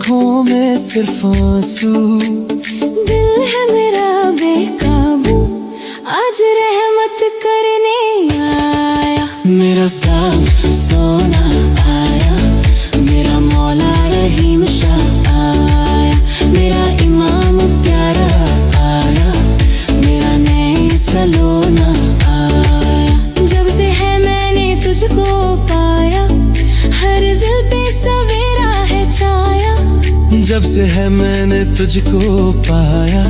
आँखों में सिर्फ आंसू, दिल है मेरा बेकाबू, आज रहमत करने आया। मेरा साथ सोना आया, मेरा मौला रहीम शाह आया, मेरा इमाम प्यारा आया, मेरा नए सलोना आया। जब से है मैंने तुझको पाया, हर दिल पे सवेरा है छाया। जब से है मैंने तुझको पाया,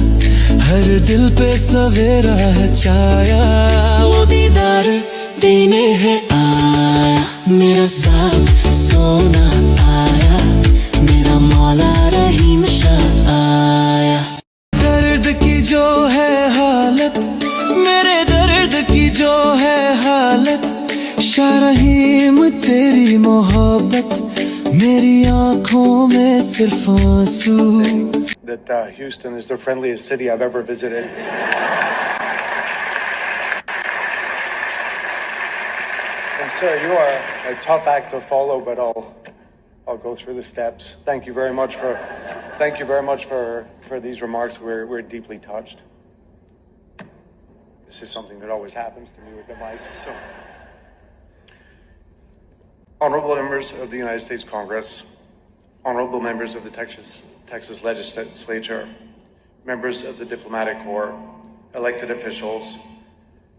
हर दिल पे सवेरा है छाया। वो दीदार देने है आया, मेरा साथ सोना आया, मेरा मौला रहीम शाह आया। दर्द की जो है हालत, मेरे दर्द की जो है हालत, शाह रहीम तेरी मोहब्बत, मेरी आँखों में सिर्फ आंसू। That Houston is the friendliest city I've ever visited. And sir, you are a tough act to follow, but I'll go through the steps. Thank you very much for these remarks. We're deeply touched. This is something that always happens to me with the mics. So, honorable members of the United States Congress, honorable members of the Texas Legislature, members of the Diplomatic Corps, elected officials,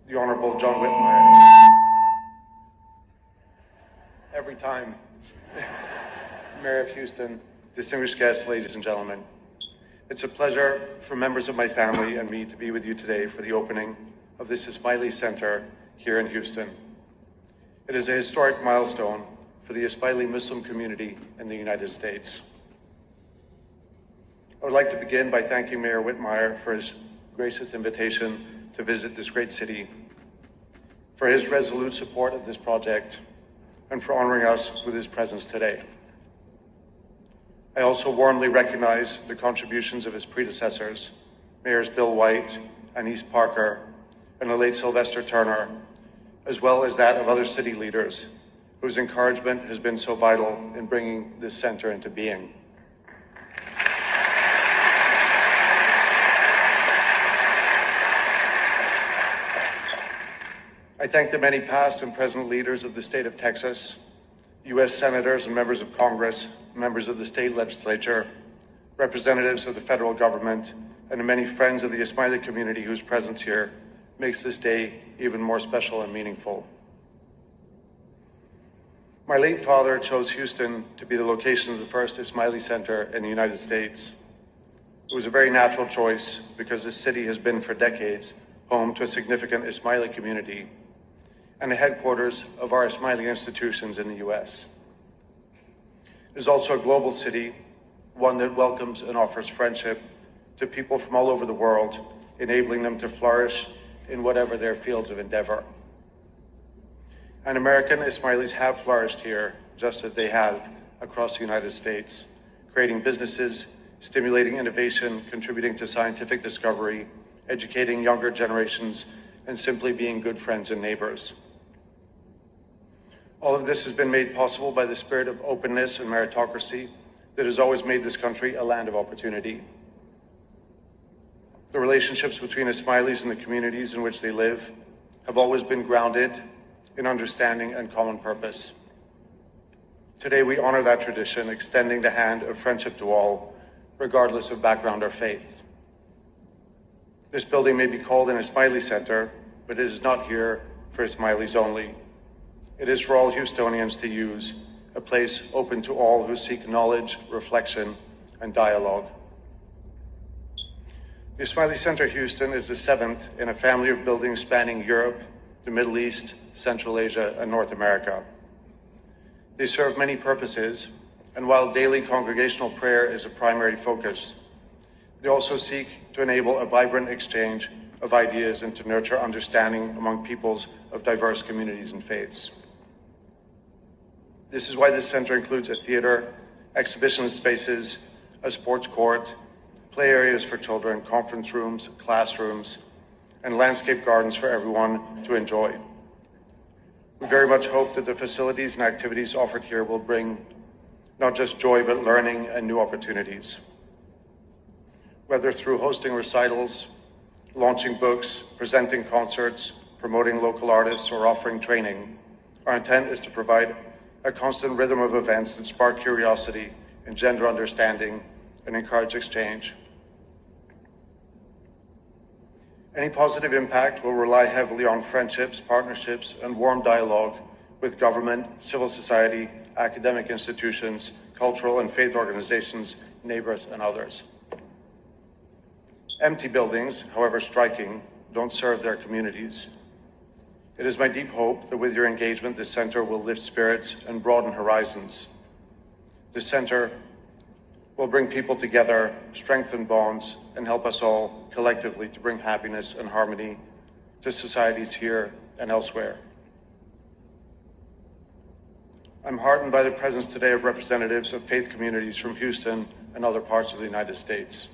the Honorable John Whitmire. Every time, Mayor of Houston, distinguished guests, ladies and gentlemen, it's a pleasure for members of my family and me to be with you today for the opening of this Ismaili Center here in Houston. It is a historic milestone for the Ismaili Muslim community in the United States. I would like to begin by thanking Mayor Whitmire for his gracious invitation to visit this great city, for his resolute support of this project, and for honoring us with his presence today. I also warmly recognize the contributions of his predecessors, Mayors Bill White and East Parker, and the late Sylvester Turner, as well as that of other city leaders whose encouragement has been so vital in bringing this center into being. I thank the many past and present leaders of the state of Texas, U.S. senators and members of Congress, members of the state legislature, representatives of the federal government, and the many friends of the Ismaili community whose presence here makes this day even more special and meaningful. My late father chose Houston to be the location of the first Ismaili Center in the United States. It was a very natural choice because this city has been for decades home to a significant Ismaili community and the headquarters of our Ismaili institutions in the U.S. It is also a global city, one that welcomes and offers friendship to people from all over the world, enabling them to flourish in whatever their fields of endeavor. And American Ismailis have flourished here, just as they have across the United States, creating businesses, stimulating innovation, contributing to scientific discovery, educating younger generations, and simply being good friends and neighbors. All of this has been made possible by the spirit of openness and meritocracy that has always made this country a land of opportunity. The relationships between Ismailis and the communities in which they live have always been grounded in understanding and common purpose. Today, we honor that tradition, extending the hand of friendship to all, regardless of background or faith. This building may be called an Ismaili Center, but it is not here for Ismailis only. It is for all Houstonians to use, a place open to all who seek knowledge, reflection, and dialogue. The Ismaili Center Houston is the seventh in a family of buildings spanning Europe, the Middle East, Central Asia, and North America. They serve many purposes, and while daily congregational prayer is a primary focus, they also seek to enable a vibrant exchange of ideas and to nurture understanding among peoples of diverse communities and faiths. This is why this center includes a theater, exhibition spaces, a sports court, play areas for children, conference rooms, classrooms, and landscape gardens for everyone to enjoy. We very much hope that the facilities and activities offered here will bring not just joy, but learning and new opportunities. Whether through hosting recitals, launching books, presenting concerts, promoting local artists, or offering training, our intent is to provide a constant rhythm of events that spark curiosity, engender understanding, and encourage exchange. Any positive impact will rely heavily on friendships, partnerships, and warm dialogue with government, civil society, academic institutions, cultural and faith organizations, neighbors, and others. Empty buildings, however striking, don't serve their communities. It is my deep hope that with your engagement, this center will lift spirits and broaden horizons. This center will bring people together, strengthen bonds, and help us all collectively to bring happiness and harmony to societies here and elsewhere. I'm heartened by the presence today of representatives of faith communities from Houston and other parts of the United States.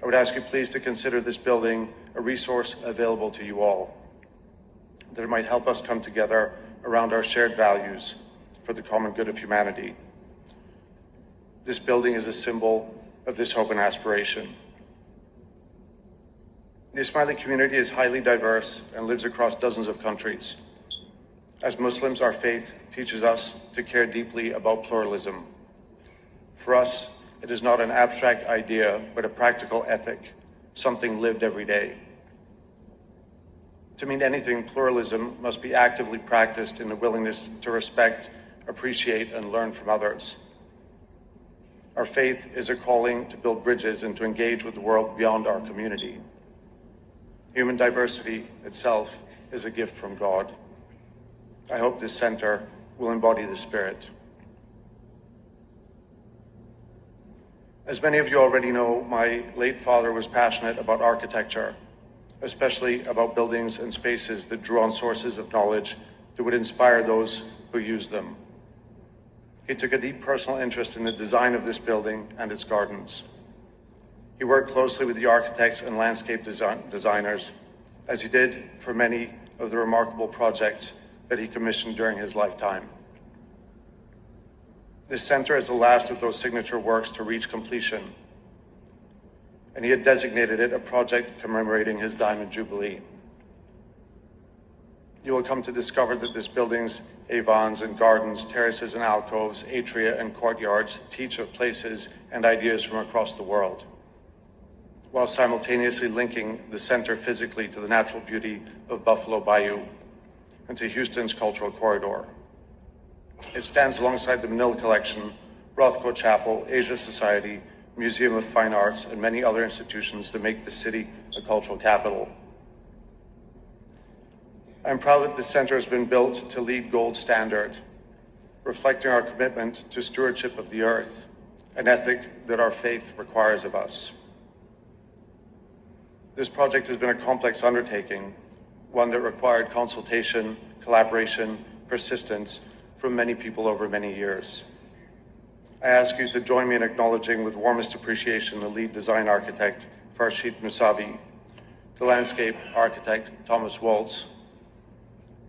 I would ask you please to consider this building a resource available to you all, that it might help us come together around our shared values for the common good of humanity. This building is a symbol of this hope and aspiration. The Ismaili community is highly diverse and lives across dozens of countries. As Muslims, our faith teaches us to care deeply about pluralism. For us, it is not an abstract idea, but a practical ethic, something lived every day. To mean anything, pluralism must be actively practiced in the willingness to respect, appreciate, and learn from others. Our faith is a calling to build bridges and to engage with the world beyond our community. Human diversity itself is a gift from God. I hope this center will embody the spirit. As many of you already know, my late father was passionate about architecture, especially about buildings and spaces that drew on sources of knowledge that would inspire those who use them. He took a deep personal interest in the design of this building and its gardens. He worked closely with the architects and landscape designers, as he did for many of the remarkable projects that he commissioned during his lifetime. This center is the last of those signature works to reach completion, and he had designated it a project commemorating his Diamond Jubilee. You will come to discover that this building's avans and gardens, terraces and alcoves, atria and courtyards teach of places and ideas from across the world, while simultaneously linking the center physically to the natural beauty of Buffalo Bayou and to Houston's cultural corridor. It stands alongside the Manila Collection, Rothko Chapel, Asia Society, Museum of Fine Arts, and many other institutions that make the city a cultural capital. I'm proud that this center has been built to LEED Gold standard, reflecting our commitment to stewardship of the earth, an ethic that our faith requires of us. This project has been a complex undertaking, one that required consultation, collaboration, persistence from many people over many years. I ask you to join me in acknowledging with warmest appreciation the lead design architect, Farshid Musavi, the landscape architect, Thomas Waltz,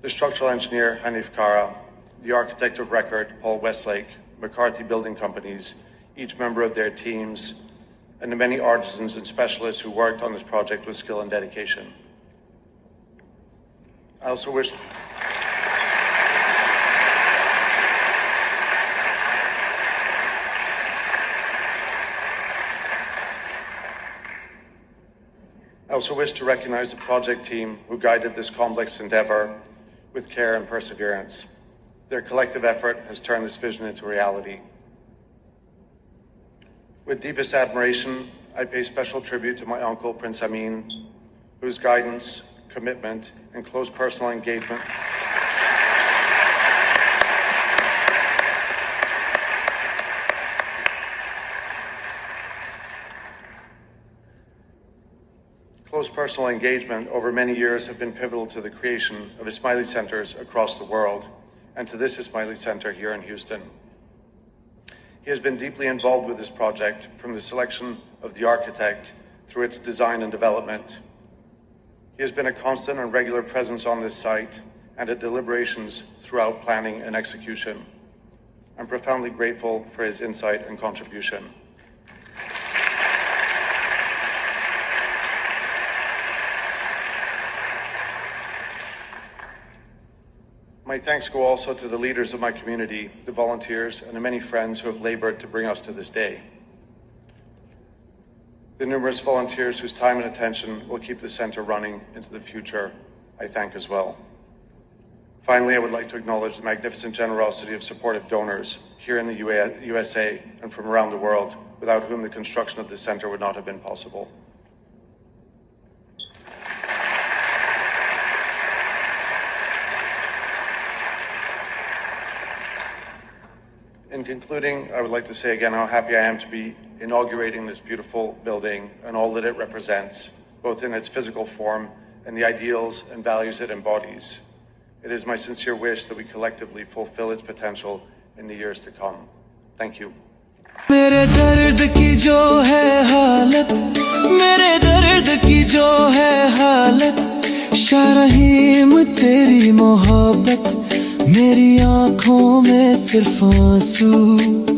the structural engineer, Hanif Kara, the architect of record, Paul Westlake, McCarthy Building Companies, each member of their teams, and the many artisans and specialists who worked on this project with skill and dedication. I also wish to recognize the project team who guided this complex endeavor with care and perseverance. Their collective effort has turned this vision into reality. With deepest admiration, I pay special tribute to my uncle, Prince Amin, whose guidance, commitment, and close personal engagement over many years have been pivotal to the creation of Ismaili centers across the world and to this Ismaili center here in Houston. He has been deeply involved with this project from the selection of the architect through its design and development. He has been a constant and regular presence on this site and at deliberations throughout planning and execution. I'm profoundly grateful for his insight and contribution. My thanks go also to the leaders of my community, the volunteers, and the many friends who have labored to bring us to this day. The numerous volunteers whose time and attention will keep the center running into the future, I thank as well. Finally, I would like to acknowledge the magnificent generosity of supportive donors here in the USA and from around the world, without whom the construction of this center would not have been possible. In concluding, I would like to say again how happy I am to be inaugurating this beautiful building and all that it represents, both in its physical form and the ideals and values it embodies. It is my sincere wish that we collectively fulfill its potential in the years to come. Thank you. मेरे दर्द की जो है हालत, मेरे दर्द की जो है हालत, शाह रहीम तेरी मोहब्बत, मेरी आँखों में सिर्फ आंसू।